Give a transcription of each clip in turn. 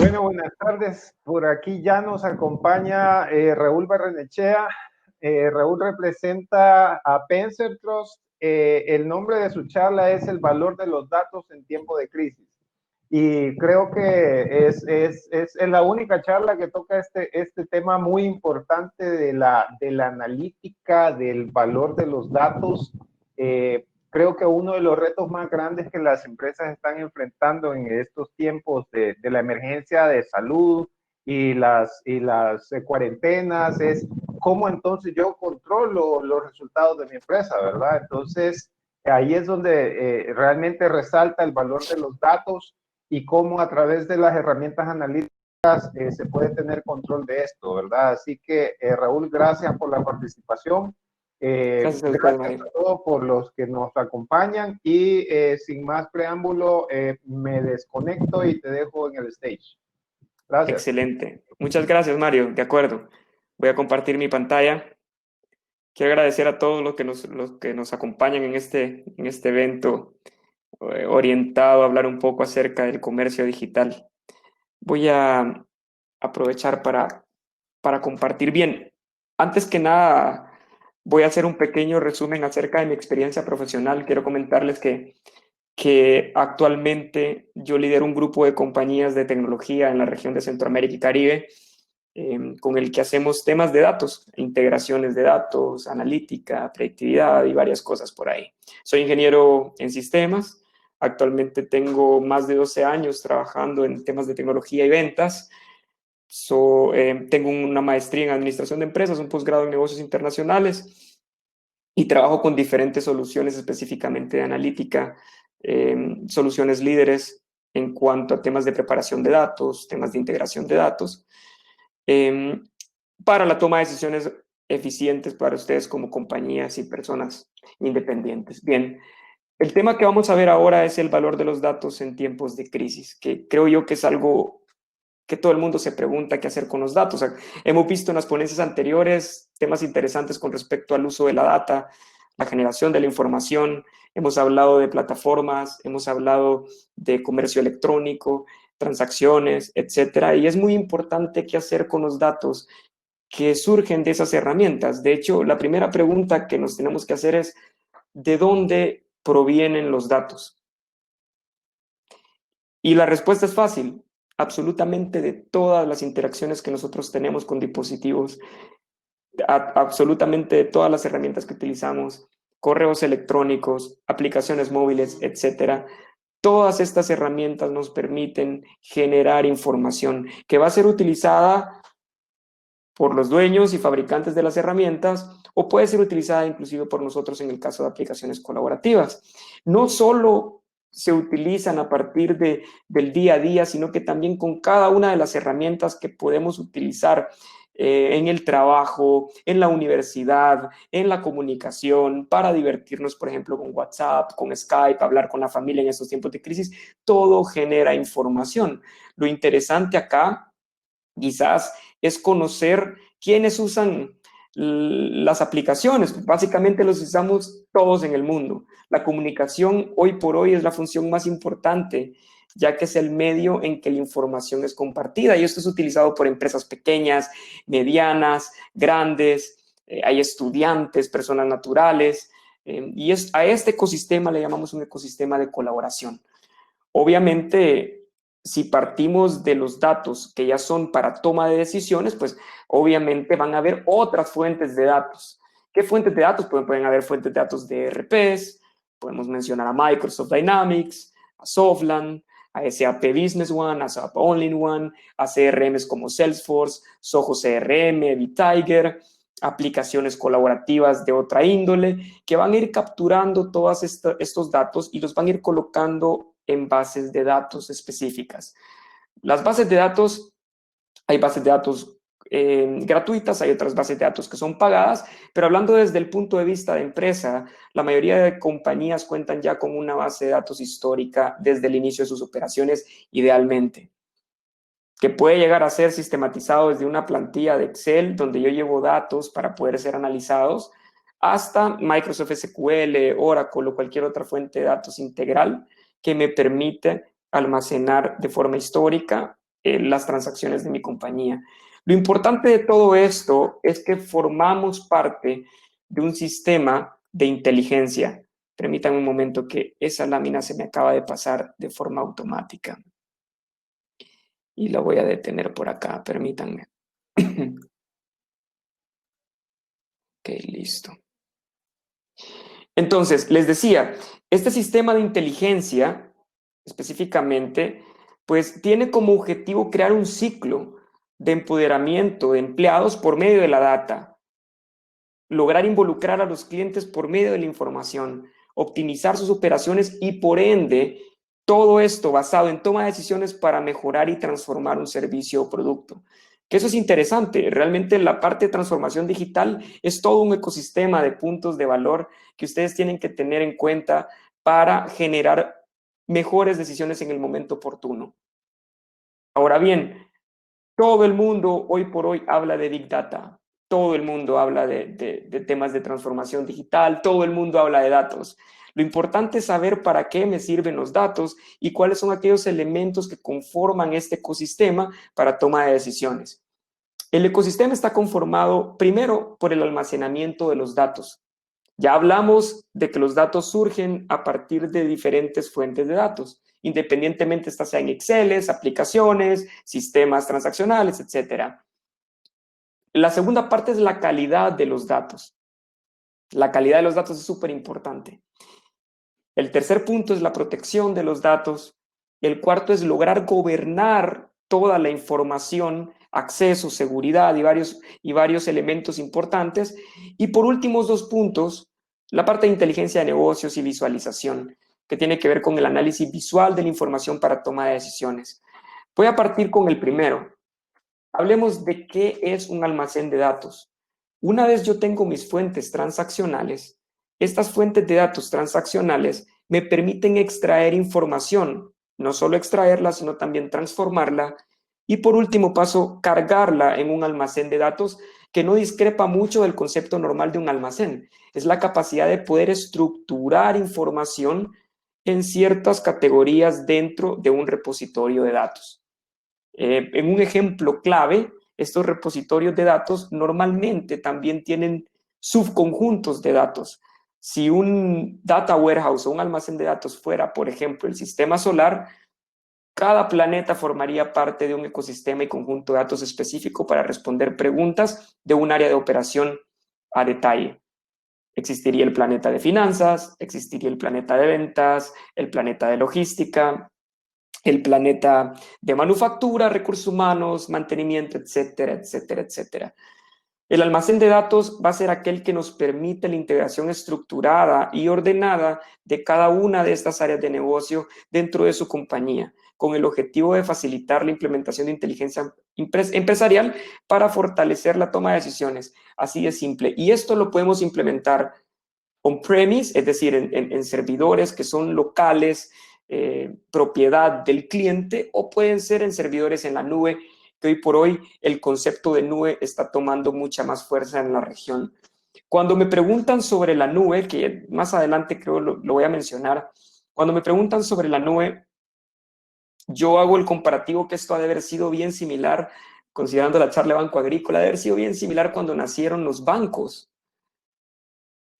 Bueno, buenas tardes. Por aquí ya nos acompaña Raúl Barrenechea. Raúl representa a Penser Trust. El nombre de su charla es El valor de los datos en tiempo de crisis. Y creo que es la única charla que toca este tema muy importante de la analítica, del valor de los datos. Creo que uno de los retos más grandes que las empresas están enfrentando en estos tiempos de la emergencia de salud y las cuarentenas es cómo entonces yo controlo los resultados de mi empresa, ¿verdad? Entonces, ahí es donde realmente resalta el valor de los datos y cómo a través de las herramientas analíticas se puede tener control de esto, ¿verdad? Así que, Raúl, gracias por la participación. Gracias a usted, Gracias Mario. a todos por los que nos acompañan y sin más preámbulo, me desconecto y te dejo en el stage. Gracias. Excelente. Muchas gracias, Mario. De acuerdo. Voy a compartir mi pantalla. Quiero agradecer a todos los que nos acompañan en este evento orientado a hablar un poco acerca del comercio digital. Voy a aprovechar para compartir. Bien, antes que nada, voy a hacer un pequeño resumen acerca de mi experiencia profesional. Quiero comentarles que actualmente yo lidero un grupo de compañías de tecnología en la región de Centroamérica y Caribe, con el que hacemos temas de datos, integraciones de datos, analítica, predictividad y varias cosas por ahí. Soy ingeniero en sistemas. Actualmente tengo más de 12 años trabajando en temas de tecnología y ventas. Tengo una maestría en administración de empresas, un posgrado en negocios internacionales y trabajo con diferentes soluciones específicamente de analítica, soluciones líderes en cuanto a temas de preparación de datos, temas de integración de datos, para la toma de decisiones eficientes para ustedes como compañías y personas independientes. Bien, el tema que vamos a ver ahora es el valor de los datos en tiempos de crisis, que creo yo que es algo que todo el mundo se pregunta qué hacer con los datos. O sea, hemos visto en las ponencias anteriores temas interesantes con respecto al uso de la data, la generación de la información, hemos hablado de plataformas, hemos hablado de comercio electrónico, transacciones, etcétera, y es muy importante qué hacer con los datos que surgen de esas herramientas. De hecho, la primera pregunta que nos tenemos que hacer es, ¿de dónde provienen los datos? Y la respuesta es fácil, absolutamente de todas las interacciones que nosotros tenemos con dispositivos, absolutamente de todas las herramientas que utilizamos, correos electrónicos, aplicaciones móviles, etcétera. Todas estas herramientas nos permiten generar información que va a ser utilizada por los dueños y fabricantes de las herramientas o puede ser utilizada inclusive por nosotros en el caso de aplicaciones colaborativas. No solo se utilizan a partir del día a día, sino que también con cada una de las herramientas que podemos utilizar en el trabajo, en la universidad, en la comunicación, para divertirnos, por ejemplo, con WhatsApp, con Skype, hablar con la familia en estos tiempos de crisis, todo genera información. Lo interesante acá, quizás, es conocer quiénes usan las aplicaciones. Básicamente los usamos todos en el mundo. La comunicación hoy por hoy es la función más importante, ya que es el medio en que la información es compartida y esto es utilizado por empresas pequeñas, medianas, grandes, hay estudiantes, personas naturales, y a este ecosistema le llamamos un ecosistema de colaboración. Obviamente, si partimos de los datos que ya son para toma de decisiones, pues obviamente van a haber otras fuentes de datos. ¿Qué fuentes de datos? Pueden haber fuentes de datos de ERPs, podemos mencionar a Microsoft Dynamics, a Softland, a SAP Business One, a SAP All-in-One, a CRMs como Salesforce, Soho CRM, BigTiger, aplicaciones colaborativas de otra índole, que van a ir capturando todos estos datos y los van a ir colocando en bases de datos específicas. Las bases de datos, hay bases de datos gratuitas, hay otras bases de datos que son pagadas, pero hablando desde el punto de vista de empresa, la mayoría de compañías cuentan ya con una base de datos histórica desde el inicio de sus operaciones, idealmente, que puede llegar a ser sistematizado desde una plantilla de Excel donde yo llevo datos para poder ser analizados, hasta Microsoft SQL, Oracle o cualquier otra fuente de datos integral que me permite almacenar de forma histórica las transacciones de mi compañía. Lo importante de todo esto es que formamos parte de un sistema de inteligencia. Permítanme un momento que esa lámina se me acaba de pasar de forma automática. Y la voy a detener por acá, permítanme. Ok, listo. Entonces, les decía, este sistema de inteligencia, específicamente, pues tiene como objetivo crear un ciclo de empoderamiento de empleados por medio de la data, lograr involucrar a los clientes por medio de la información, optimizar sus operaciones y, por ende, todo esto basado en toma de decisiones para mejorar y transformar un servicio o producto. Que eso es interesante. Realmente la parte de transformación digital es todo un ecosistema de puntos de valor que ustedes tienen que tener en cuenta para generar mejores decisiones en el momento oportuno. Ahora bien, todo el mundo hoy por hoy habla de Big Data, todo el mundo habla de temas de transformación digital, todo el mundo habla de datos. Lo importante es saber para qué me sirven los datos y cuáles son aquellos elementos que conforman este ecosistema para toma de decisiones. El ecosistema está conformado primero por el almacenamiento de los datos. Ya hablamos de que los datos surgen a partir de diferentes fuentes de datos, independientemente estas sean Excel, aplicaciones, sistemas transaccionales, etc. La segunda parte es la calidad de los datos. La calidad de los datos es súper importante. El tercer punto es la protección de los datos. El cuarto es lograr gobernar toda la información, acceso, seguridad y varios elementos importantes. Y por últimos dos puntos, la parte de inteligencia de negocios y visualización, que tiene que ver con el análisis visual de la información para toma de decisiones. Voy a partir con el primero. Hablemos de qué es un almacén de datos. Una vez yo tengo mis fuentes transaccionales, estas fuentes de datos transaccionales me permiten extraer información, no solo extraerla, sino también transformarla y por último paso, cargarla en un almacén de datos que no discrepa mucho del concepto normal de un almacén. Es la capacidad de poder estructurar información en ciertas categorías dentro de un repositorio de datos. En un ejemplo clave, estos repositorios de datos normalmente también tienen subconjuntos de datos. Si un data warehouse o un almacén de datos fuera, por ejemplo, el sistema solar, cada planeta formaría parte de un ecosistema y conjunto de datos específico para responder preguntas de un área de operación a detalle. Existiría el planeta de finanzas, existiría el planeta de ventas, el planeta de logística, el planeta de manufactura, recursos humanos, mantenimiento, etcétera, etcétera, etcétera. El almacén de datos va a ser aquel que nos permite la integración estructurada y ordenada de cada una de estas áreas de negocio dentro de su compañía, con el objetivo de facilitar la implementación de inteligencia empresarial para fortalecer la toma de decisiones. Así de simple. Y esto lo podemos implementar on-premise, es decir, en servidores que son locales, propiedad del cliente, o pueden ser en servidores en la nube, que hoy por hoy el concepto de nube está tomando mucha más fuerza en la región. Cuando me preguntan sobre la nube, que más adelante creo lo voy a mencionar, cuando me preguntan sobre la nube, yo hago el comparativo que esto ha de haber sido bien similar, considerando la charla de Banco Agrícola, ha de haber sido bien similar cuando nacieron los bancos.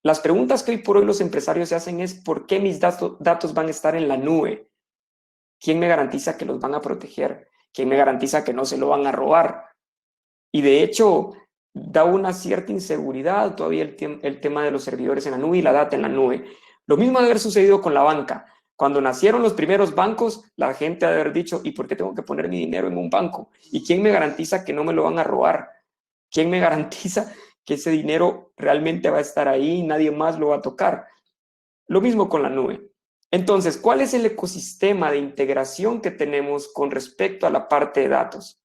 Las preguntas que hoy por hoy los empresarios se hacen es ¿por qué mis datos van a estar en la nube? ¿Quién me garantiza que los van a proteger? ¿Quién me garantiza que no se lo van a robar? Y de hecho, da una cierta inseguridad todavía el tema de los servidores en la nube y la data en la nube. Lo mismo debe haber sucedido con la banca. Cuando nacieron los primeros bancos, la gente ha de haber dicho, ¿y por qué tengo que poner mi dinero en un banco? ¿Y quién me garantiza que no me lo van a robar? ¿Quién me garantiza que ese dinero realmente va a estar ahí y nadie más lo va a tocar? Lo mismo con la nube. Entonces, ¿cuál es el ecosistema de integración que tenemos con respecto a la parte de datos?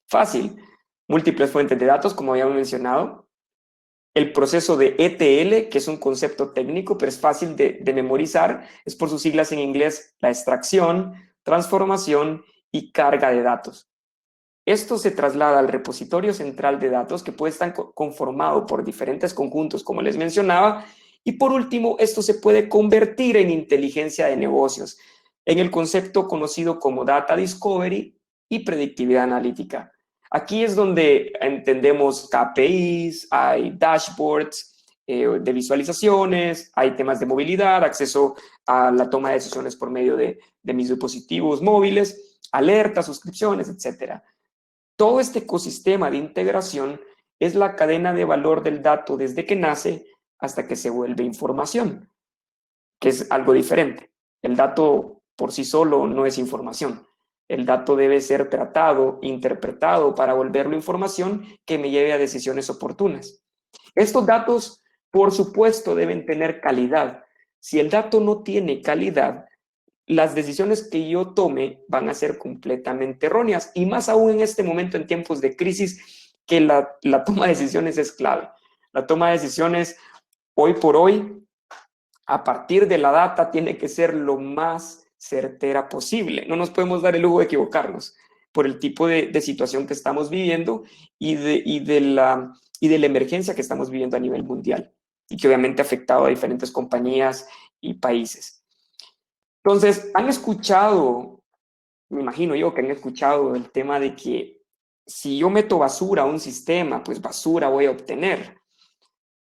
Fácil. Múltiples fuentes de datos, como habíamos mencionado. El proceso de ETL, que es un concepto técnico, pero es fácil de memorizar. Es por sus siglas en inglés, la extracción, transformación y carga de datos. Esto se traslada al repositorio central de datos, que puede estar conformado por diferentes conjuntos, como les mencionaba. Y por último, esto se puede convertir en inteligencia de negocios, en el concepto conocido como Data Discovery y predictividad analítica. Aquí es donde entendemos KPIs, hay dashboards de visualizaciones, hay temas de movilidad, acceso a la toma de decisiones por medio de mis dispositivos móviles, alertas, suscripciones, etc. Todo este ecosistema de integración es la cadena de valor del dato desde que nace hasta que se vuelve información, que es algo diferente. El dato por sí solo no es información. El dato debe ser tratado, interpretado para volverlo información que me lleve a decisiones oportunas. Estos datos, por supuesto, deben tener calidad. Si el dato no tiene calidad, las decisiones que yo tome van a ser completamente erróneas, y más aún en este momento, en tiempos de crisis, que la toma de decisiones es clave. La toma de decisiones, hoy por hoy, a partir de la data, tiene que ser lo más certera posible. No nos podemos dar el lujo de equivocarnos por el tipo de situación que estamos viviendo y de la emergencia que estamos viviendo a nivel mundial, y que obviamente ha afectado a diferentes compañías y países. Entonces, han escuchado, me imagino yo que han escuchado el tema de que si yo meto basura a un sistema, pues basura voy a obtener.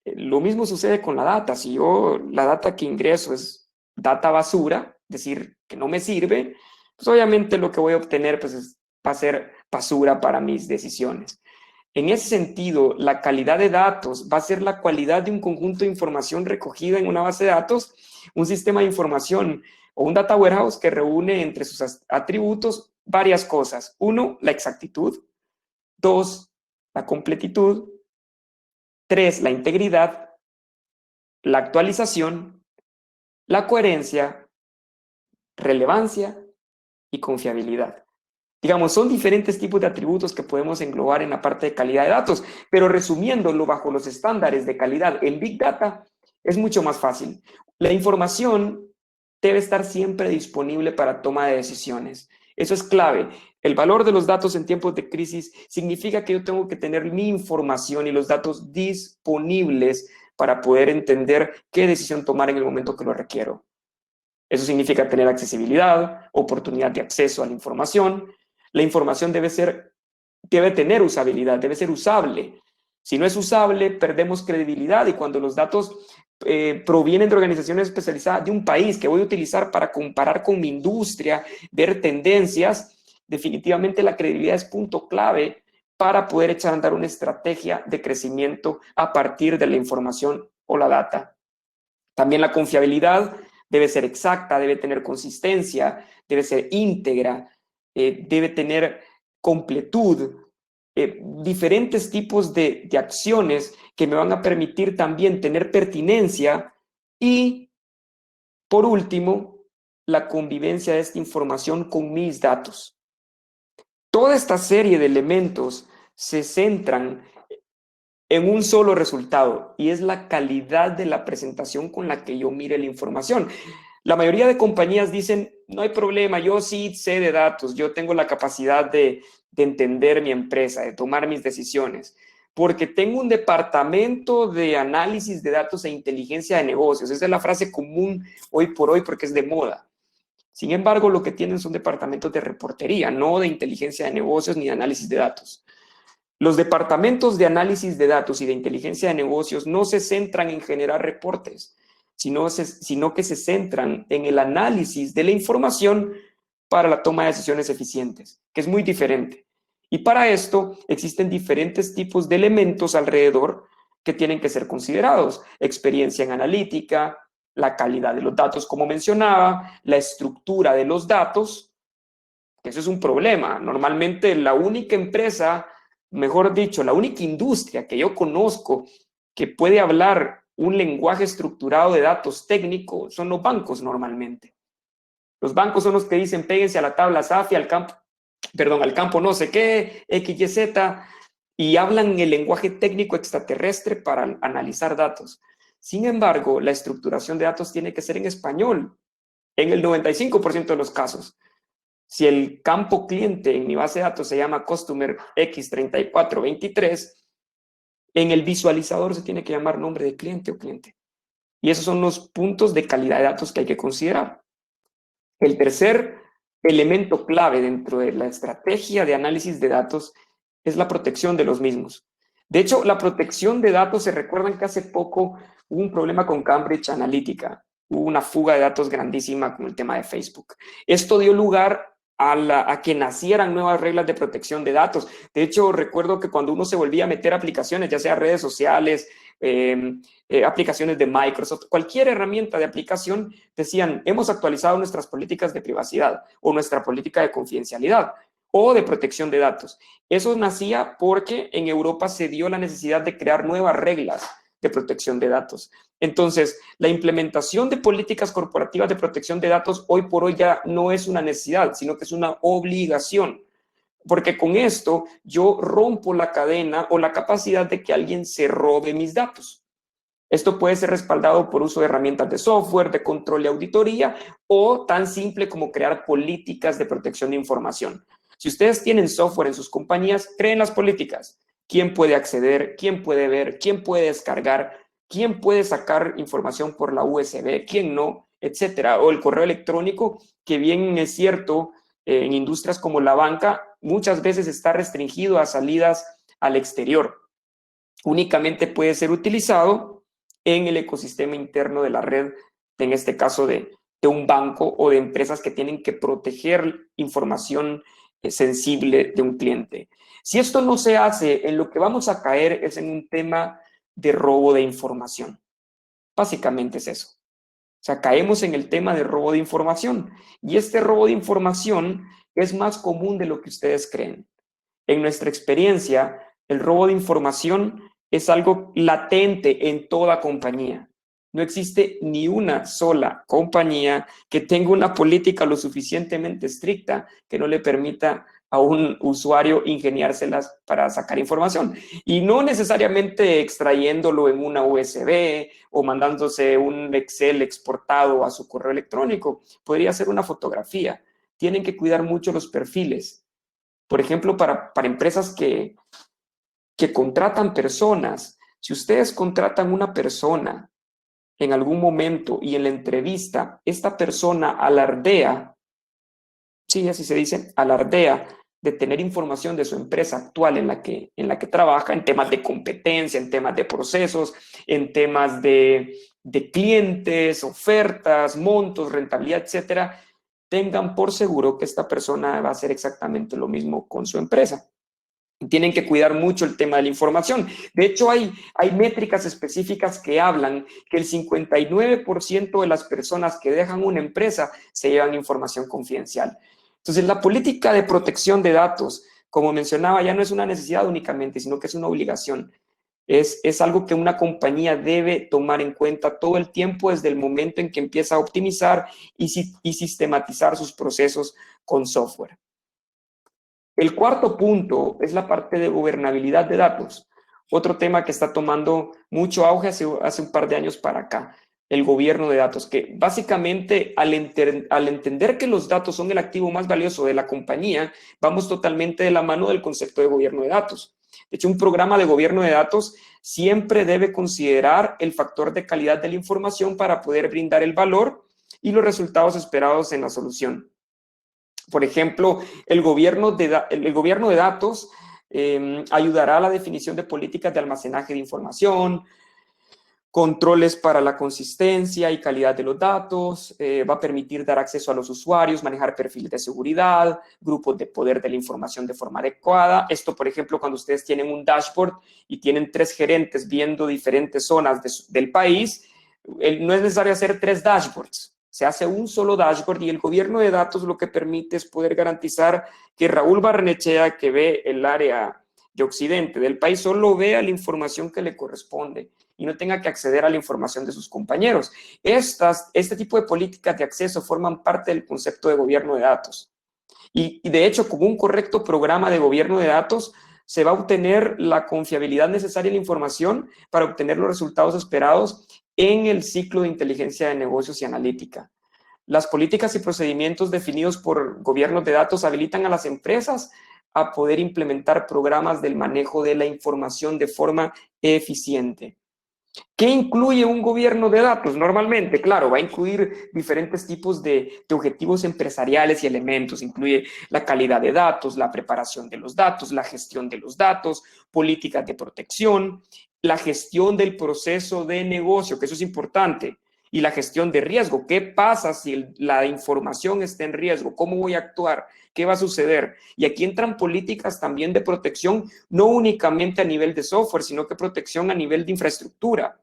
Lo mismo sucede con la data. Si yo la data que ingreso es data basura, es decir, que no me sirve, pues obviamente lo que voy a obtener pues va a ser basura para mis decisiones. En ese sentido, la calidad de datos va a ser la cualidad de un conjunto de información recogida en una base de datos, un sistema de información o un data warehouse que reúne entre sus atributos varias cosas. 1, la exactitud. 2, la completitud. 3, la integridad. La actualización, la coherencia, relevancia y confiabilidad. Digamos, son diferentes tipos de atributos que podemos englobar en la parte de calidad de datos, pero resumiéndolo bajo los estándares de calidad en Big Data, es mucho más fácil. La información debe estar siempre disponible para toma de decisiones. Eso es clave. El valor de los datos en tiempos de crisis significa que yo tengo que tener mi información y los datos disponibles para poder entender qué decisión tomar en el momento que lo requiero. Eso significa tener accesibilidad, oportunidad de acceso a la información. La información debe tener usabilidad, debe ser usable. Si no es usable, perdemos credibilidad, y cuando los datos provienen de organizaciones especializadas de un país que voy a utilizar para comparar con mi industria, ver tendencias, definitivamente la credibilidad es punto clave para poder echar a andar una estrategia de crecimiento a partir de la información o la data. También la confiabilidad debe ser exacta, debe tener consistencia, debe ser íntegra, debe tener completud, diferentes tipos de acciones que me van a permitir también tener pertinencia. Y, por último, la convivencia de esta información con mis datos. Toda esta serie de elementos se centran en un solo resultado, y es la calidad de la presentación con la que yo mire la información. La mayoría de compañías dicen, no hay problema, yo sí sé de datos, yo tengo la capacidad de entender mi empresa, de tomar mis decisiones, porque tengo un departamento de análisis de datos e inteligencia de negocios. Esa es la frase común hoy por hoy porque es de moda. Sin embargo, lo que tienen son departamentos de reportería, no de inteligencia de negocios ni de análisis de datos. Los departamentos de análisis de datos y de inteligencia de negocios no se centran en generar reportes, sino que se centran en el análisis de la información para la toma de decisiones eficientes, que es muy diferente. Y para esto existen diferentes tipos de elementos alrededor que tienen que ser considerados: experiencia en analítica, la calidad de los datos, como mencionaba, la estructura de los datos, que eso es un problema. Normalmente la única empresa, mejor dicho, la única industria que yo conozco que puede hablar un lenguaje estructurado de datos técnico son los bancos normalmente. Los bancos son los que dicen, péguense a la tabla SAFI, al campo no sé qué, XYZ, y hablan el lenguaje técnico extraterrestre para analizar datos. Sin embargo, la estructuración de datos tiene que ser en español, en el 95% de los casos. Si el campo cliente en mi base de datos se llama Customer X3423, en el visualizador se tiene que llamar nombre de cliente o cliente. Y esos son los puntos de calidad de datos que hay que considerar. El tercer elemento clave dentro de la estrategia de análisis de datos es la protección de los mismos. De hecho, la protección de datos, se recuerdan que hace poco hubo un problema con Cambridge Analytica, hubo una fuga de datos grandísima con el tema de Facebook. Esto dio lugar a que nacieran nuevas reglas de protección de datos. De hecho, recuerdo que cuando uno se volvía a meter aplicaciones, ya sea redes sociales, aplicaciones de Microsoft, cualquier herramienta de aplicación, decían, hemos actualizado nuestras políticas de privacidad o nuestra política de confidencialidad o de protección de datos. Eso nacía porque en Europa se dio la necesidad de crear nuevas reglas de protección de datos. Entonces, la implementación de políticas corporativas de protección de datos hoy por hoy ya no es una necesidad, sino que es una obligación. Porque con esto yo rompo la cadena o la capacidad de que alguien se robe mis datos. Esto puede ser respaldado por uso de herramientas de software, de control y auditoría, o tan simple como crear políticas de protección de información. Si ustedes tienen software en sus compañías, creen las políticas. ¿Quién puede acceder? ¿Quién puede ver? ¿Quién puede descargar? ¿Quién puede sacar información por la USB? ¿Quién no? Etcétera. O el correo electrónico, que bien es cierto, en industrias como la banca, muchas veces está restringido a salidas al exterior. Únicamente puede ser utilizado en el ecosistema interno de la red, en este caso de un banco o de empresas que tienen que proteger información sensible de un cliente. Si esto no se hace, en lo que vamos a caer es en un tema de robo de información. Básicamente es eso. O sea, caemos en el tema de robo de información. Y este robo de información es más común de lo que ustedes creen. En nuestra experiencia, el robo de información es algo latente en toda compañía. No existe ni una sola compañía que tenga una política lo suficientemente estricta que no le permita a un usuario ingeniárselas para sacar información. Y no necesariamente extrayéndolo en una USB o mandándose un Excel exportado a su correo electrónico. Podría ser una fotografía. Tienen que cuidar mucho los perfiles. Por ejemplo, para empresas que contratan personas, si ustedes contratan una persona en algún momento y en la entrevista esta persona alardea, sí, así se dice, alardea de tener información de su empresa actual en la que trabaja, en temas de competencia, en temas de procesos, en temas de clientes, ofertas, montos, rentabilidad, etcétera, tengan por seguro que esta persona va a hacer exactamente lo mismo con su empresa. Tienen que cuidar mucho el tema de la información. De hecho, hay métricas específicas que hablan que el 59% de las personas que dejan una empresa se llevan información confidencial. Entonces, la política de protección de datos, como mencionaba, ya no es una necesidad únicamente, sino que es una obligación. Es algo que una compañía debe tomar en cuenta todo el tiempo desde el momento en que empieza a optimizar y sistematizar sus procesos con software. El cuarto punto es la parte de gobernabilidad de datos. Otro tema que está tomando mucho auge hace un par de años para acá, el gobierno de datos, que básicamente al entender que los datos son el activo más valioso de la compañía, vamos totalmente de la mano del concepto de gobierno de datos. De hecho, un programa de gobierno de datos siempre debe considerar el factor de calidad de la información para poder brindar el valor y los resultados esperados en la solución. Por ejemplo, el gobierno de datos ayudará a la definición de políticas de almacenaje de información, controles para la consistencia y calidad de los datos, va a permitir dar acceso a los usuarios, manejar perfiles de seguridad, grupos de poder de la información de forma adecuada. Esto, por ejemplo, cuando ustedes tienen un dashboard y tienen 3 gerentes viendo diferentes zonas del país, no es necesario hacer 3 dashboards. Se hace un solo dashboard y el gobierno de datos lo que permite es poder garantizar que Raúl Barrenechea, que ve el área de occidente del país, solo vea la información que le corresponde y no tenga que acceder a la información de sus compañeros. Este tipo de políticas de acceso forman parte del concepto de gobierno de datos. Y de hecho, con un correcto programa de gobierno de datos, se va a obtener la confiabilidad necesaria en la información para obtener los resultados esperados en el ciclo de inteligencia de negocios y analítica. Las políticas y procedimientos definidos por gobiernos de datos habilitan a las empresas a poder implementar programas del manejo de la información de forma eficiente. ¿Qué incluye un gobierno de datos? Normalmente, claro, va a incluir diferentes tipos de objetivos empresariales y elementos. Incluye la calidad de datos, la preparación de los datos, la gestión de los datos, políticas de protección, la gestión del proceso de negocio, que eso es importante, y la gestión de riesgo. ¿Qué pasa si la información está en riesgo? ¿Cómo voy a actuar? ¿Qué va a suceder? Y aquí entran políticas también de protección, no únicamente a nivel de software, sino que protección a nivel de infraestructura.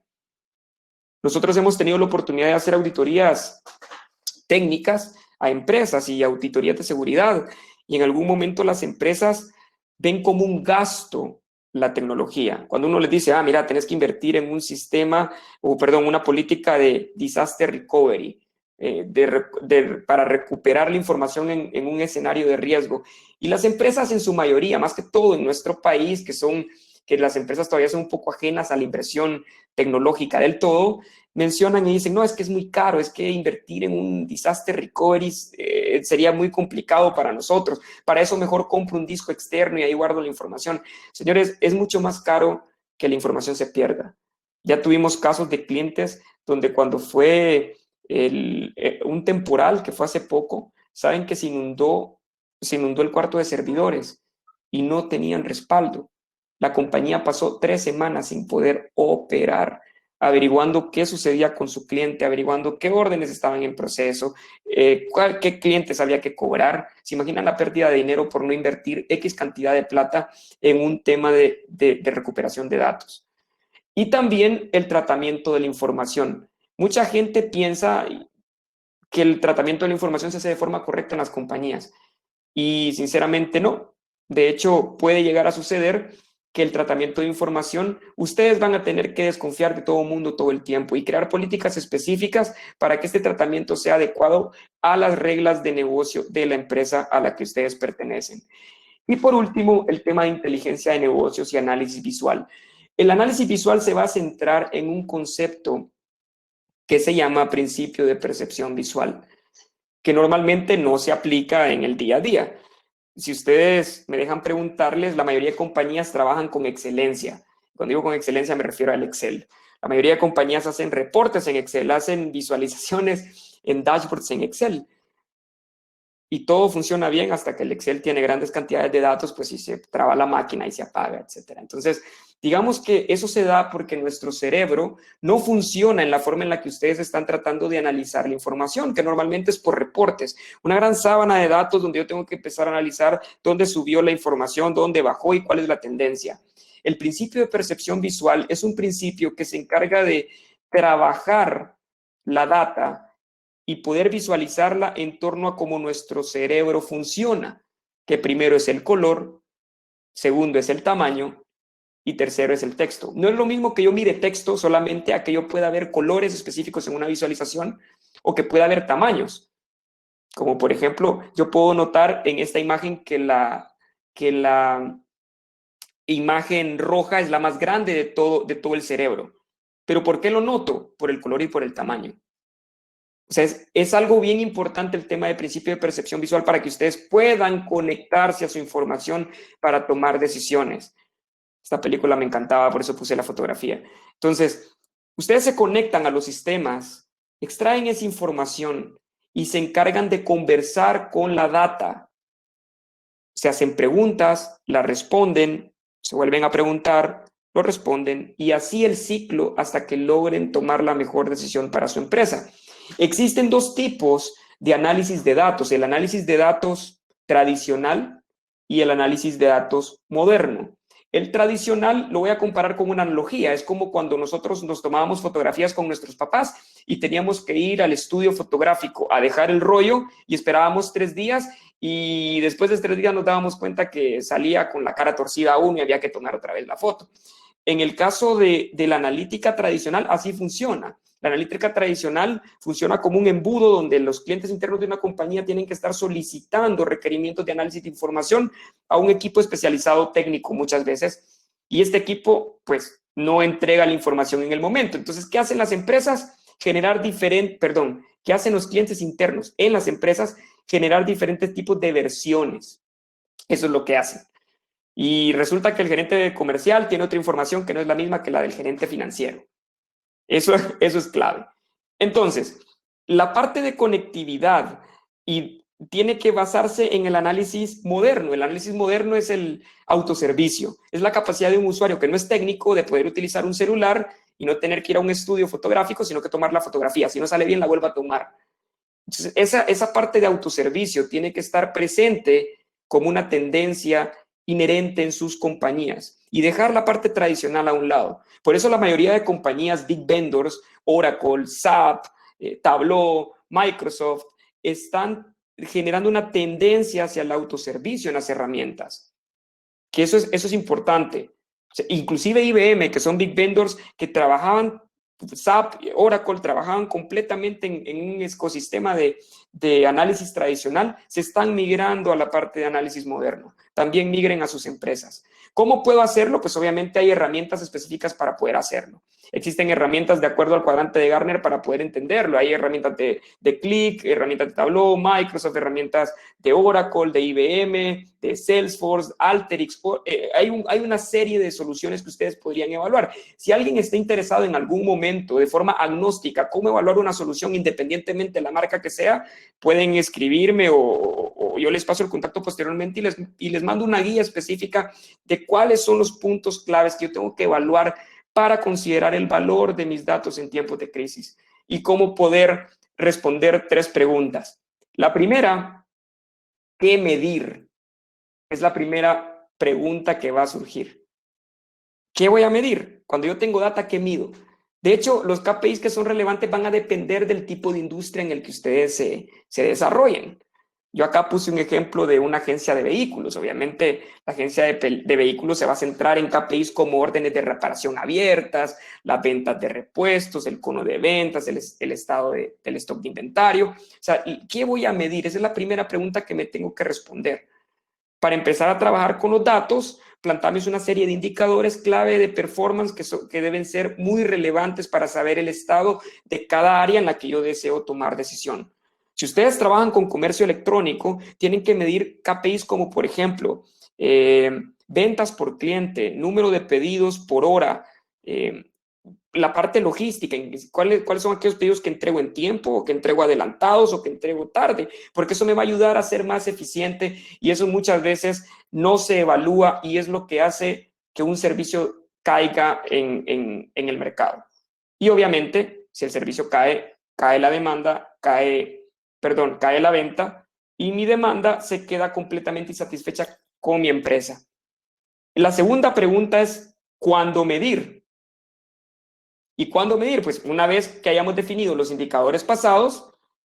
Nosotros hemos tenido la oportunidad de hacer auditorías técnicas a empresas y auditorías de seguridad, y en algún momento las empresas ven como un gasto la tecnología. Cuando uno les dice, mira, tenés que invertir en un sistema, o perdón, una política de disaster recovery, para recuperar la información en un escenario de riesgo. Y las empresas en su mayoría, más que todo en nuestro país, que las empresas todavía son un poco ajenas a la inversión tecnológica del todo, mencionan y dicen, no, es que es muy caro, es que invertir en un disaster recovery sería muy complicado para nosotros, para eso mejor compro un disco externo y ahí guardo la información. Señores, es mucho más caro que la información se pierda. Ya tuvimos casos de clientes donde cuando fue un temporal que fue hace poco, saben que se inundó el cuarto de servidores y no tenían respaldo. La compañía pasó 3 semanas sin poder operar, averiguando qué sucedía con su cliente, averiguando qué órdenes estaban en proceso, qué clientes había que cobrar. ¿Se imaginan la pérdida de dinero por no invertir X cantidad de plata en un tema de recuperación de datos? Y también el tratamiento de la información. Mucha gente piensa que el tratamiento de la información se hace de forma correcta en las compañías y sinceramente no. De hecho, puede llegar a suceder que el tratamiento de información, ustedes van a tener que desconfiar de todo el mundo todo el tiempo y crear políticas específicas para que este tratamiento sea adecuado a las reglas de negocio de la empresa a la que ustedes pertenecen. Y por último, el tema de inteligencia de negocios y análisis visual. El análisis visual se va a centrar en un concepto que se llama principio de percepción visual, que normalmente no se aplica en el día a día. Si ustedes me dejan preguntarles, la mayoría de compañías trabajan con excelencia. Cuando digo con excelencia me refiero al Excel. La mayoría de compañías hacen reportes en Excel, hacen visualizaciones en dashboards en Excel. Y todo funciona bien hasta que el Excel tiene grandes cantidades de datos, pues si se traba la máquina y se apaga, etcétera. Entonces, digamos que eso se da porque nuestro cerebro no funciona en la forma en la que ustedes están tratando de analizar la información, que normalmente es por reportes. Una gran sábana de datos donde yo tengo que empezar a analizar dónde subió la información, dónde bajó y cuál es la tendencia. El principio de percepción visual es un principio que se encarga de trabajar la data y poder visualizarla en torno a cómo nuestro cerebro funciona, que primero es el color, segundo es el tamaño y tercero es el texto. No es lo mismo que yo mire texto solamente a que yo pueda ver colores específicos en una visualización o que pueda ver tamaños. Como por ejemplo, yo puedo notar en esta imagen que la imagen roja es la más grande de todo el cerebro. ¿Pero por qué lo noto? Por el color y por el tamaño. O sea, es algo bien importante el tema de principio de percepción visual para que ustedes puedan conectarse a su información para tomar decisiones. Esta película me encantaba, por eso puse la fotografía. Entonces, ustedes se conectan a los sistemas, extraen esa información y se encargan de conversar con la data. Se hacen preguntas, la responden, se vuelven a preguntar, lo responden y así el ciclo hasta que logren tomar la mejor decisión para su empresa. Existen 2 tipos de análisis de datos, el análisis de datos tradicional y el análisis de datos moderno. El tradicional lo voy a comparar con una analogía, es como cuando nosotros nos tomábamos fotografías con nuestros papás y teníamos que ir al estudio fotográfico a dejar el rollo y esperábamos 3 días y después de 3 días nos dábamos cuenta que salía con la cara torcida aún y había que tomar otra vez la foto. En el caso de la analítica tradicional, así funciona. La analítica tradicional funciona como un embudo donde los clientes internos de una compañía tienen que estar solicitando requerimientos de análisis de información a un equipo especializado técnico muchas veces. Y este equipo, pues, no entrega la información en el momento. Entonces, ¿qué hacen las empresas? ¿Qué hacen los clientes internos en las empresas? Generar diferentes tipos de versiones. Eso es lo que hacen. Y resulta que el gerente comercial tiene otra información que no es la misma que la del gerente financiero. Eso es clave. Entonces, la parte de conectividad y tiene que basarse en el análisis moderno. El análisis moderno es el autoservicio. Es la capacidad de un usuario que no es técnico de poder utilizar un celular y no tener que ir a un estudio fotográfico, sino que tomar la fotografía. Si no sale bien, la vuelva a tomar. Entonces, esa parte de autoservicio tiene que estar presente como una tendencia inherente en sus compañías y dejar la parte tradicional a un lado. Por eso la mayoría de compañías big vendors, Oracle, SAP, Tableau, Microsoft, están generando una tendencia hacia el autoservicio en las herramientas, que eso es importante. O sea, inclusive IBM, que son big vendors que trabajaban, SAP, Oracle, trabajaban completamente en un ecosistema de análisis tradicional, se están migrando a la parte de análisis moderno. También migren a sus empresas. ¿Cómo puedo hacerlo? Pues obviamente hay herramientas específicas para poder hacerlo. Existen herramientas de acuerdo al cuadrante de Gartner para poder entenderlo. Hay herramientas de Qlik, herramientas de Tableau, Microsoft, herramientas de Oracle, de IBM, de Salesforce, Alteryx. Hay una serie de soluciones que ustedes podrían evaluar. Si alguien está interesado en algún momento de forma agnóstica cómo evaluar una solución independientemente de la marca que sea, pueden escribirme o yo les paso el contacto posteriormente y les mando una guía específica de cuáles son los puntos claves que yo tengo que evaluar para considerar el valor de mis datos en tiempos de crisis y cómo poder responder 3 preguntas. La primera, ¿qué medir? Es la primera pregunta que va a surgir. ¿Qué voy a medir? Cuando yo tengo data, ¿qué mido? De hecho, los KPIs que son relevantes van a depender del tipo de industria en el que ustedes se desarrollen. Yo acá puse un ejemplo de una agencia de vehículos. Obviamente, la agencia de vehículos se va a centrar en KPIs como órdenes de reparación abiertas, las ventas de repuestos, el cono de ventas, el estado del stock de inventario. O sea, ¿qué voy a medir? Esa es la primera pregunta que me tengo que responder. Para empezar a trabajar con los datos, plantamos una serie de indicadores clave de performance que deben ser muy relevantes para saber el estado de cada área en la que yo deseo tomar decisión. Si ustedes trabajan con comercio electrónico, tienen que medir KPIs como, por ejemplo, ventas por cliente, número de pedidos por hora, la parte logística, cuáles son aquellos pedidos que entrego en tiempo, o que entrego adelantados, o que entrego tarde, porque eso me va a ayudar a ser más eficiente y eso muchas veces no se evalúa y es lo que hace que un servicio caiga en el mercado. Y obviamente, si el servicio cae la demanda, cae la venta y mi demanda se queda completamente insatisfecha con mi empresa. La segunda pregunta es, ¿cuándo medir? ¿Y cuándo medir? Pues una vez que hayamos definido los indicadores pasados,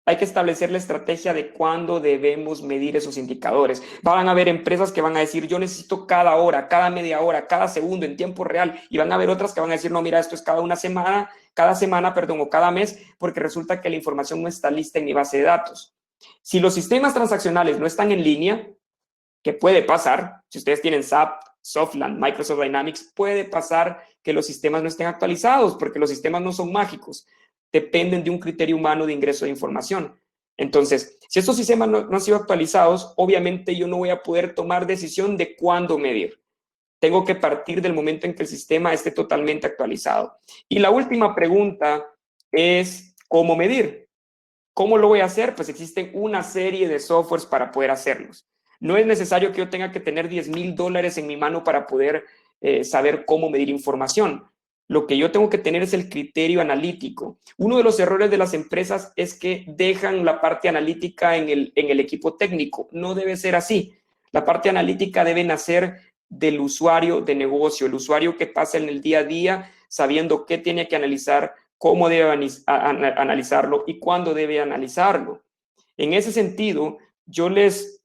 hay que establecer la estrategia de cuándo debemos medir esos indicadores. Van a haber empresas que van a decir, yo necesito cada hora, cada media hora, cada segundo en tiempo real. Y van a haber otras que van a decir, no, mira, esto es cada semana, o cada mes, porque resulta que la información no está lista en mi base de datos. Si los sistemas transaccionales no están en línea, ¿qué puede pasar? Si ustedes tienen SAP, Softland, Microsoft Dynamics, puede pasar que los sistemas no estén actualizados, porque los sistemas no son mágicos, dependen de un criterio humano de ingreso de información. Entonces, si estos sistemas no han sido actualizados, obviamente yo no voy a poder tomar decisión de cuándo medir. Tengo que partir del momento en que el sistema esté totalmente actualizado. Y la última pregunta es, ¿cómo medir? ¿Cómo lo voy a hacer? Pues existen una serie de softwares para poder hacerlos. No es necesario que yo tenga que tener $10,000 en mi mano para poder saber cómo medir información. Lo que yo tengo que tener es el criterio analítico. Uno de los errores de las empresas es que dejan la parte analítica en el equipo técnico. No debe ser así. La parte analítica debe nacer del usuario de negocio, el usuario que pasa en el día a día sabiendo qué tiene que analizar, cómo debe analizarlo y cuándo debe analizarlo. En ese sentido, yo les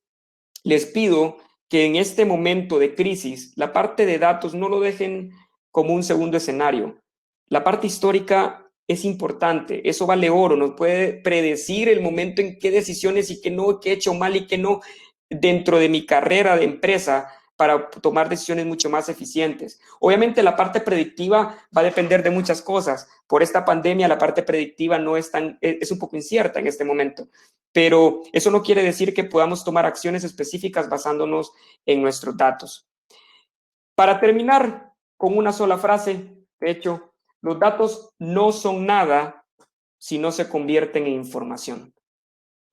pido que en este momento de crisis, la parte de datos no lo dejen como un segundo escenario. La parte histórica es importante, eso vale oro, nos puede predecir el momento en qué decisiones y qué no, qué he hecho mal y qué no dentro de mi carrera de empresa para tomar decisiones mucho más eficientes. Obviamente la parte predictiva va a depender de muchas cosas. Por esta pandemia la parte predictiva es un poco incierta en este momento, pero eso no quiere decir que podamos tomar acciones específicas basándonos en nuestros datos. Para terminar con una sola frase, de hecho, Los datos no son nada si no se convierten en información.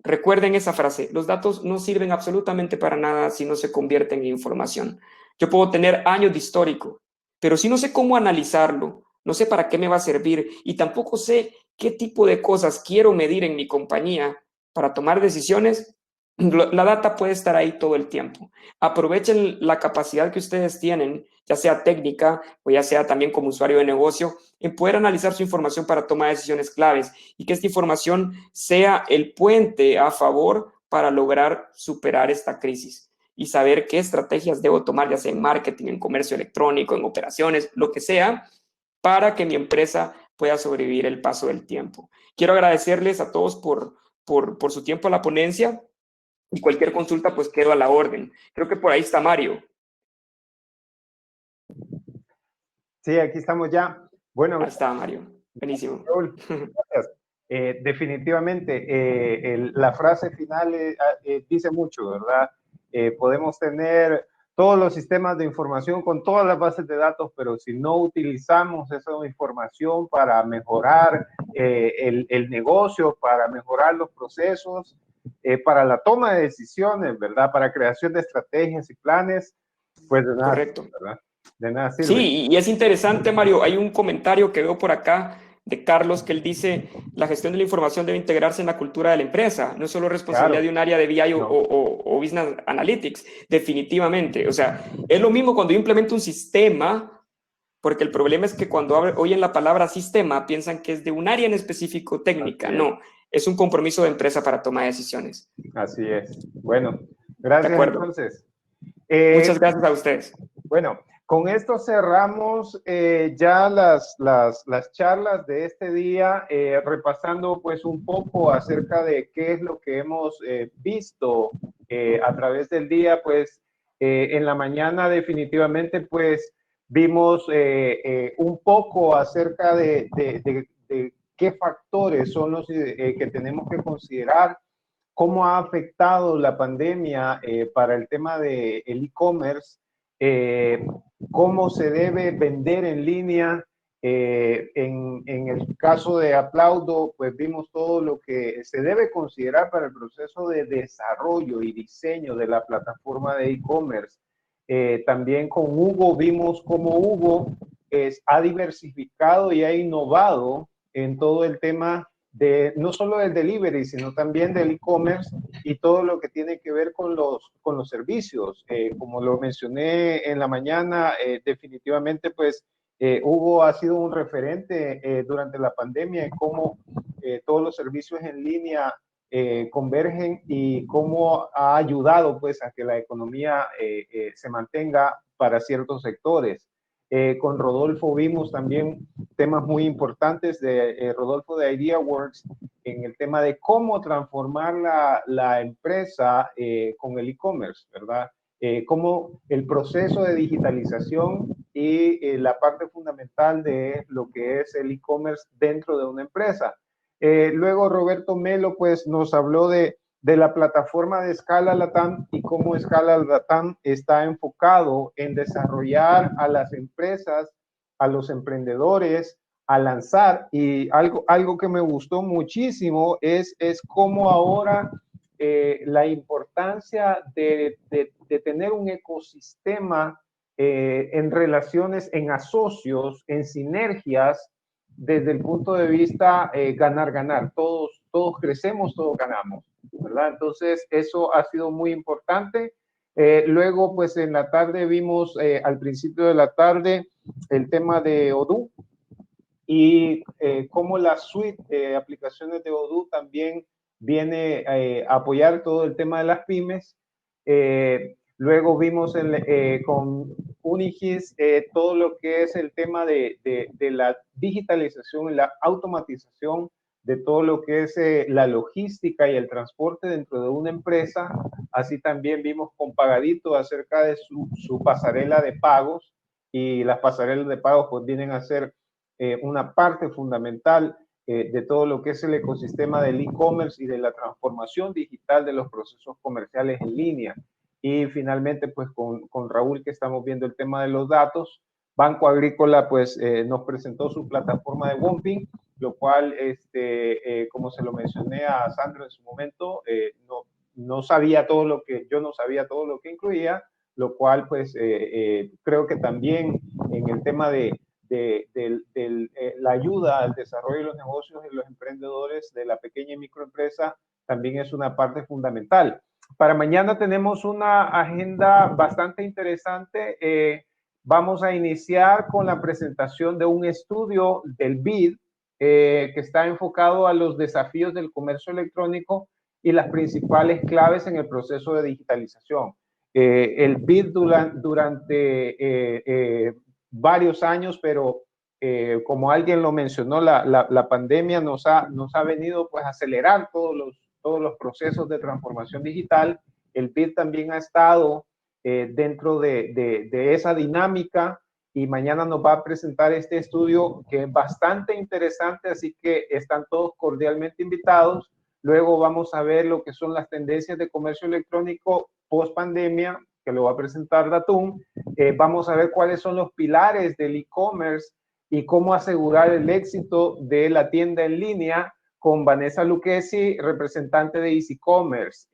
Recuerden esa frase, los datos no sirven absolutamente para nada si no se convierten en información. Yo puedo tener años de histórico, pero si no sé cómo analizarlo, no sé para qué me va a servir y tampoco sé qué tipo de cosas quiero medir en mi compañía para tomar decisiones, la data puede estar ahí todo el tiempo. Aprovechen la capacidad que ustedes tienen, ya sea técnica o ya sea también como usuario de negocio, en poder analizar su información para tomar decisiones claves y que esta información sea el puente a favor para lograr superar esta crisis y saber qué estrategias debo tomar, ya sea en marketing, en comercio electrónico, en operaciones, lo que sea, para que mi empresa pueda sobrevivir el paso del tiempo. Quiero agradecerles a todos por su tiempo a la ponencia y cualquier consulta pues quedo a la orden. Creo que por ahí está Mario. Sí, aquí estamos ya. Bueno, Ahí está Mario. Buenísimo. Raúl, gracias. Definitivamente, la frase final dice mucho, ¿verdad? Podemos tener todos los sistemas de información con todas las bases de datos, pero si no utilizamos esa información para mejorar el negocio, para mejorar los procesos, para la toma de decisiones, ¿verdad? Para creación de estrategias y planes, pues de nada, Correcto. ¿verdad? De nada sirve. Sí, y es interesante, Mario. Hay un comentario que veo por acá de Carlos que él dice, la gestión de la información debe integrarse en la cultura de la empresa. No es solo responsabilidad Claro, de un área de BI no. o Business Analytics. Definitivamente. O sea, es lo mismo cuando yo implemento un sistema, porque el problema es que cuando oyen la palabra sistema piensan que es de un área en específico técnica. No, es un compromiso de empresa para tomar decisiones. Así es. Bueno, De gracias acuerdo. entonces. Muchas gracias a ustedes. Bueno, con esto cerramos ya las charlas de este día, repasando pues un poco acerca de qué es lo que hemos visto a través del día. Pues en la mañana definitivamente pues vimos un poco acerca de qué factores son los que tenemos que considerar, cómo ha afectado la pandemia para el tema del e-commerce, eh, cómo se debe vender en línea. En el caso de Aplaudo, pues vimos todo lo que se debe considerar para el proceso de desarrollo y diseño de la plataforma de e-commerce. También con Hugo vimos cómo Hugo ha diversificado y ha innovado en todo el tema de no solo del delivery, sino también del e-commerce y todo lo que tiene que ver con los servicios. Como lo mencioné en la mañana, definitivamente pues Hugo ha sido un referente durante la pandemia en cómo todos los servicios en línea convergen y cómo ha ayudado pues a que la economía se mantenga para ciertos sectores. Con Rodolfo vimos también temas muy importantes de Rodolfo de IdeaWorks en el tema de cómo transformar la empresa con el e-commerce, ¿verdad? Cómo el proceso de digitalización y la parte fundamental de lo que es el e-commerce dentro de una empresa. Luego Roberto Melo pues nos habló de la plataforma de Scala Latam y cómo Scala Latam está enfocado en desarrollar a las empresas, a los emprendedores, a lanzar. Y algo que me gustó muchísimo es cómo ahora la importancia de tener un ecosistema en relaciones, en asocios, en sinergias, desde el punto de vista ganar. Todos crecemos, todos ganamos, ¿verdad? Entonces, eso ha sido muy importante. Luego, pues en la tarde vimos, al principio de la tarde, el tema de Odoo y cómo la suite de aplicaciones de Odoo también viene a apoyar todo el tema de las pymes. Luego vimos con Unigis todo lo que es el tema de la digitalización y la automatización de todo lo que es la logística y el transporte dentro de una empresa. Así también vimos con Pagadito acerca de su pasarela de pagos, y las pasarelas de pagos pues vienen a ser una parte fundamental de todo lo que es el ecosistema del e-commerce y de la transformación digital de los procesos comerciales en línea. Y finalmente, pues con Raúl, que estamos viendo el tema de los datos, Banco Agrícola pues nos presentó su plataforma de Womping, lo cual, como se lo mencioné a Sandro en su momento, no sabía todo lo que, yo no sabía todo lo que incluía, lo cual pues creo que también en el tema de la ayuda al desarrollo de los negocios y los emprendedores de la pequeña y microempresa también es una parte fundamental. Para mañana tenemos una agenda bastante interesante. Vamos a iniciar con la presentación de un estudio del BID que está enfocado a los desafíos del comercio electrónico y las principales claves en el proceso de digitalización. El BID durante varios años, pero como alguien lo mencionó, la pandemia nos ha venido pues a acelerar todos los procesos de transformación digital. El BID también ha estado dentro de esa dinámica y mañana nos va a presentar este estudio que es bastante interesante, así que están todos cordialmente invitados. Luego vamos a ver lo que son las tendencias de comercio electrónico post pandemia, que lo va a presentar Datum. Vamos a ver cuáles son los pilares del e-commerce y cómo asegurar el éxito de la tienda en línea con Vanessa Lucchesi, representante de Easy Commerce.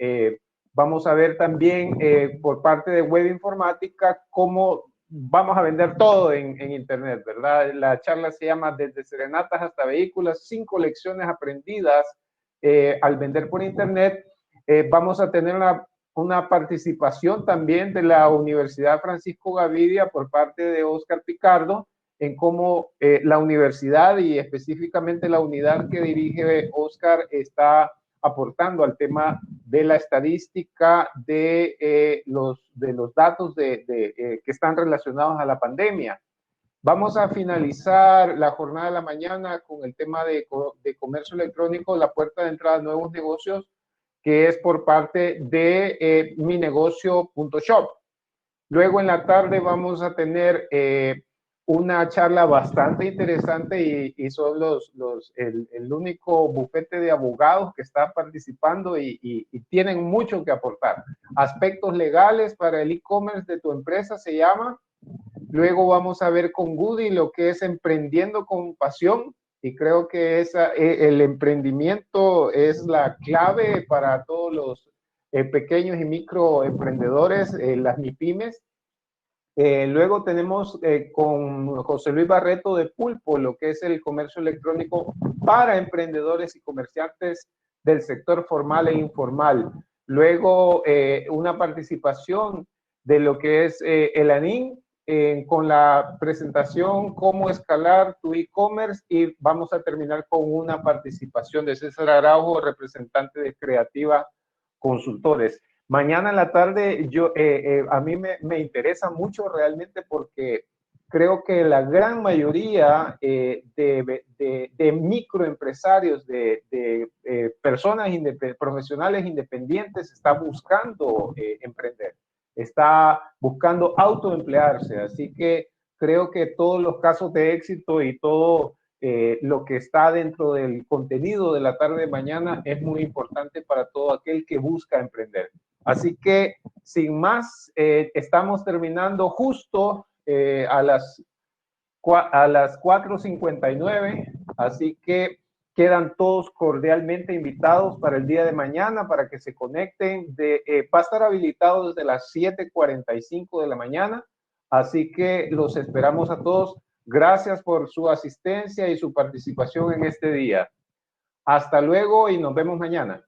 Vamos a ver también por parte de Web Informática cómo vamos a vender todo en Internet, ¿verdad? La charla se llama Desde Serenatas hasta Vehículos, 5 lecciones aprendidas al vender por Internet. Vamos a tener una participación también de la Universidad Francisco Gavidia por parte de Oscar Picardo en cómo la universidad y específicamente la unidad que dirige Oscar está aportando al tema de la estadística de los datos que están relacionados a la pandemia. Vamos a finalizar la jornada de la mañana con el tema de comercio electrónico, la puerta de entrada a nuevos negocios, que es por parte de minegocio.shop. Luego en la tarde vamos a tener una charla bastante interesante y son el único bufete de abogados que está participando y tienen mucho que aportar. Aspectos legales para el e-commerce de tu empresa se llama. Luego vamos a ver con Goody lo que es emprendiendo con pasión y creo que el emprendimiento es la clave para todos los pequeños y microemprendedores, las MIPYMES. Luego tenemos con José Luis Barreto de Pulpo, lo que es el comercio electrónico para emprendedores y comerciantes del sector formal e informal. Luego una participación de lo que es el ANIN con la presentación cómo escalar tu e-commerce y vamos a terminar con una participación de César Araujo, representante de Creativa Consultores. Mañana en la tarde a mí me interesa mucho realmente porque creo que la gran mayoría de microempresarios, de personas profesionales independientes está buscando emprender, está buscando autoemplearse. Así que creo que todos los casos de éxito y todo lo que está dentro del contenido de la tarde de mañana es muy importante para todo aquel que busca emprender. Así que, sin más, estamos terminando justo a las 4:59, así que quedan todos cordialmente invitados para el día de mañana, para que se conecten. Va a estar habilitado desde las 7:45 de la mañana, así que los esperamos a todos. Gracias por su asistencia y su participación en este día. Hasta luego y nos vemos mañana.